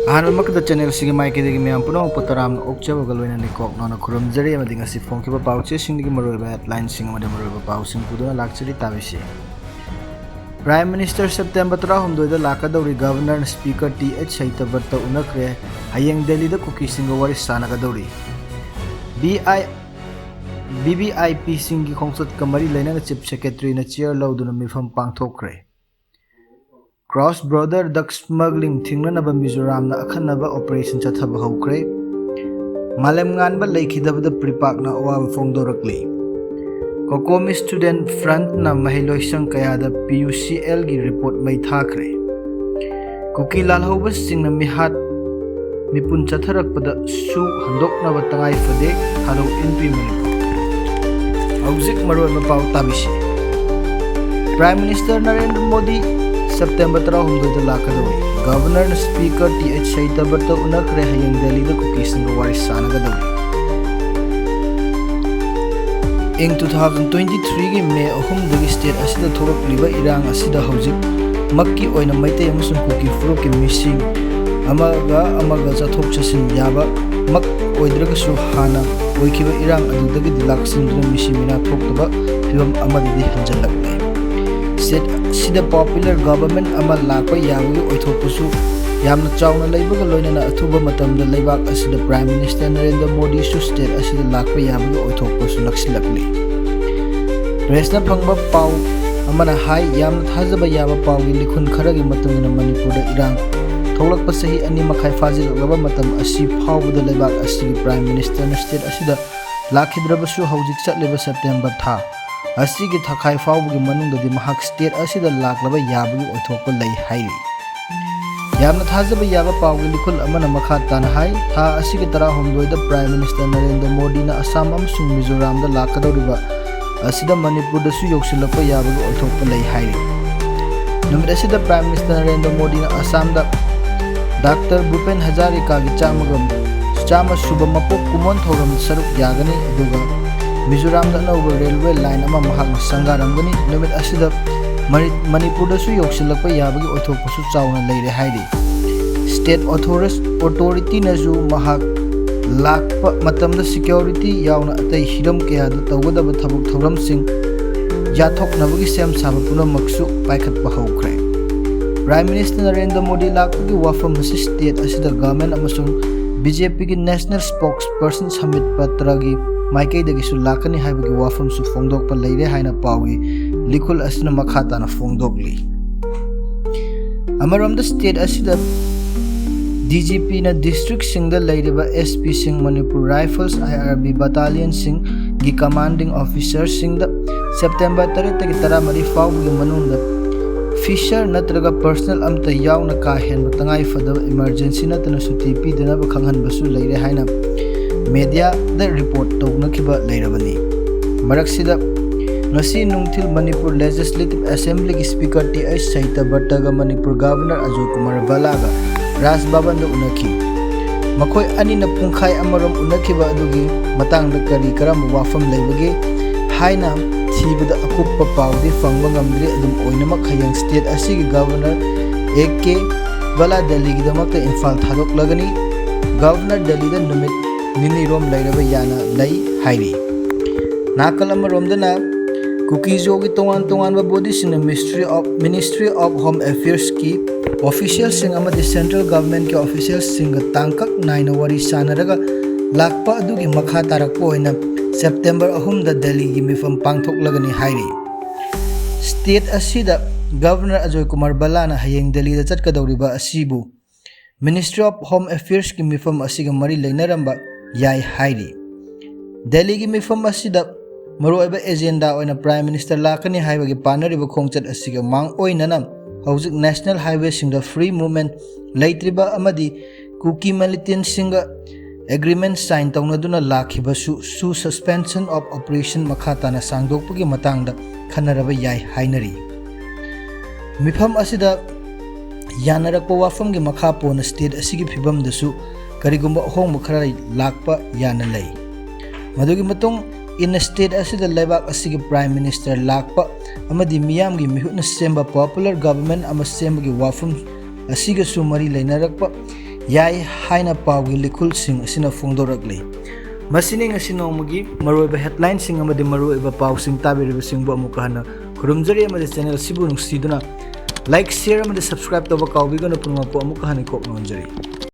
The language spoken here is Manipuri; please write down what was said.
अहमद चैनल से माइक मैम पुनः पुतराम ओक्चब निकोक नौना खुरमजरी फोंखिब पाउचे हेडलाइन पाउसिंग पुदुना लाक्चरी ताबिसे प्राइम मिनिस्टर सेप्टेम्बर 13 लाकदौरी गवर्नर स्पीकर TH सैतबर्त उनख्रे हयेंग दिल्ली कुकी वारी सानगदौरी BBIP सिंगी खोंसत कमरी लेना चीफ सेक्रेटरी चेयर लौदुना मिफम पांगथोख्रे क्रॉस बॉर्डर ड्रग स्मगलिंग थिंगनब मिजोराम अखनब ऑपरेशन चथब हौख्रे मालेम गानब लेखिदबद प्रिपाकना अवाब फोंदोरकली कोकोमी स्टूडेंट फ्रंट न महिलोइसंग कयाद PUCL की रिपोर्ट मई थाख्रे कुकी लालहौब सिंगना मिहात मिपुन चथरकपद सु हंदोकनब तंगाई फदे थारो इनपी मणिपुर हौजिक मरोय पाउ ताबिसे prime minister Narendra Modi September 13 लाकदौरी गवर्नर स्पीकर TH सैतबर्त उनख्रे हयेंग दिल्ली कुकी वारी सानगदौरी इन 2023 की मे 3 स्टेट असिदा थोरक्लिबा इरांग असिदा हौजिक मक्की ओइना मैतै अमसुं कुकी फुरुक की मिसिंग अमगा चथोक चसिन याबा मक ओइद्रगसु हाना ओइखिबा इरांग अदुदगी दिलाक्सिंदुना मिसिमिना थोक्तबा फिबम अमदि हंजलक्ले स्टेट सिदा पॉपुलर गवर्नमेंट अमा लाकपा याबगी ओइथोकपुसु यामना चावना लैबगा लोइनना अथुबा मतमदा लैबाक असिदा प्राइम मिनिस्टर नरेंद्र मोदी सु स्टेट असिदा लाकपा याबगी ओइथोकपुसु नक्सिलक्ली प्रेसना फंगबा पाउ अमना हाई यामना थाजबा याबा पाउगी लिखुन खरगी मतमना मणिपुरदा इरांग थोलकपा सही अनि मखाई फाजिलगबा मतम असि फावबदा लैबाक असिगी प्राइम मिनिस्टर स्टेट असिदा लाखिद्रबसु हौजिक चटलेबा सेप्टेम्बर था असिगी थखाई फावबगी मनुंगदि महाक स्टेट असिदा लाक्लबा याबगी ओइथोकपा लै हाइरि यामना थाजबा याबा पाउगी लिखुल अमना मखा ताना हाई था असिगी 13 प्राइम मिनिस्टर नरेंद्र मोदी ना असम अमसुंग मिजोरामदा लाकदौरिबा असिदा मणिपुरदसु यौसिलपा याबगी ओइथोकपा लै हाइरि नुमित असिदा प्राइम मिनिस्टर नरेंद्र मोदी ना असमदा डॉक्टर भूपेन हजारिका की चामा सुबह मपोक कुमोन थोरम सरुक यागनी अदुगा मिजोराम अनौब रेलवे लाइन संगारमगनी नुमित असिदा मणिपुरदसु यौसिलपा याबगी ओइथोकपसु चावना लैरे हाइरि स्टेट ऑथोरिटी नजु महाक लाकपा मतमदा सिक्योरिटी यावना अतै हिरम कयाद तौगदब थबक थौरमसिंग याथोकनबगी सेम साबा पुनमक्सु पाइखतपा हौख्रे प्राइम मिनिस्टर नरेंद्र मोदी लाकपगी वाफम स्टेट असिदा गवर्नमेंट अमसुंग BJP की नेशनल स्पोक्स पर्सन समिट पत्रगी माइकैदगिसु लाकनी हाइबगी वाफमसु फोंदोकपा लैरे हाइना पाउगी लिखुल असिना मखाताना फोंदोकली अमरमदा स्टेट असिदा DGP ना डिस्ट्रिक्ट सिंगदा लैरिबा SP सिंग मणिपुर राइफल्स IRB बटालियन सिंग की कमांडिंग ऑफिसर सिंगदा सेप्टेम्बर 13 फाउबगी मनुंगदा फिशर नत्रगा पर्सनल अमता यावना का हेन तंगाई फदब इमरजेंसी नतना सुटी पीदना खंगहनबसु लैरे हाइना मीडिया द रिपोर्ट तौनखिबा लैरबनी मरक्सिदा ngasi nungthil Manipur Legislative Assembly की स्पीकर TH सैतबर्तगा मणिपुर गवर्नर अजय कुमार बलागा राज भवन दा उनखी मखोय अनि न पुंखाय अमरम उनखिबा अदुगी मतंग करी करम वाफम लैबगे हाइना थीबदा अकुप्पा पाउदी फंगबा ngamdri adum oinama khayang state asigi governor AK bala Delhi gi damak Imphal thadok lagani governor Delhi da numit nini rom lairaba yana lai hairi nakalam romdana कुकीजो की तोंगान बॉडी सिंह मिनिस्ट्री ऑफ होम अफेयर्स की ऑफिशियल सिंह अमदी सेंट्रल गवर्नमेंट के ऑफिशियल सिंह तांकक नाइन वरी सानरगा लाकपा अदुगी मखा तारकपा ओइना सेप्टेम्बर 3 दा दिल्ली की मिफम पांगथोकलगनी हाइरि स्टेट असिदा गवर्नर अजय कुमार बलाना हयेंग दिल्ली दा चटकदौरिबा असिबु मिनिस्ट्री ऑफ होम अफेयर्स की मिफम असिगा मरी लैनरंबा याय हाइरि दिल्ली की मिफम असिदा मरोइबा एजेंडा ओइना प्राइम मिनिस्टर लाकनी हाइबगी पानरिबा खोंगचत असिगा मांग ओइनाना हौजिक नेशनल हाईवे सिंग फ्री मूवमेंट लैत्रिबा अमदी कुकी मिलिटेंट सिंग एग्रीमेंट साइन तौनदुना लाखिबसु सु सस्पेंशन ऑफ ऑपरेशन मखाताना सांगदोकपगी मतंगदा खनरबा याय हाइनरी मिफम असिदा यानरकपा वाफमगी मखा पोन स्टेट असिगी फिबमदसु करिगुंबा अहोंग खरा लाकपा याना लೈ मदुगी मतुंग इन स्टेट असिदा लेबाक असिगी prime minister Lakpa अमदी मियामगी मिहुना सेंबा popular government अमा सेंबगी वाफम असिगसु मरी लेनरकपा ꯌꯥꯏ ꯍꯥꯏꯅ ꯄꯥꯎꯒꯤ ꯂꯤꯈꯨꯜꯁꯤꯡ ꯑꯁꯤꯅ ꯐꯣꯡꯗꯣꯔꯛꯂꯤ꯫ ꯃꯁꯤꯅꯤ ꯉꯁꯤ ꯅꯣꯡꯃꯒꯤ ꯃꯔꯨꯑꯣꯏꯕ ꯍꯦꯗꯂꯥꯏꯟꯁꯤꯡ ꯑꯃꯗꯤ ꯃꯔꯨꯑꯣꯏꯕ ꯄꯥꯎꯁꯤꯡ ꯇꯥꯕꯤꯔꯤꯕꯁꯤꯡꯕꯨ ꯑꯃꯨꯛꯀ ꯍꯟꯅ ꯈꯨꯔꯨꯝꯖꯔꯤ ꯑꯃꯗꯤ ꯆꯦꯅꯦꯜ ꯑꯁꯤꯕꯨ ꯅꯨꯡꯁꯤꯗꯨꯅ ꯂꯥꯏꯛ ꯁꯦꯌꯔ ꯑꯃꯗꯤ ꯁꯕꯁꯀ꯭ꯔꯥꯏꯕ ꯇꯧꯕ ꯀꯥꯎꯕꯤꯒꯅꯨ꯫ ꯄꯨꯝꯅꯃꯛꯄꯨ ꯑꯃꯨꯛꯀ ꯍꯟꯅ ꯀꯣꯛ ꯅꯣꯟꯖꯔꯤ꯫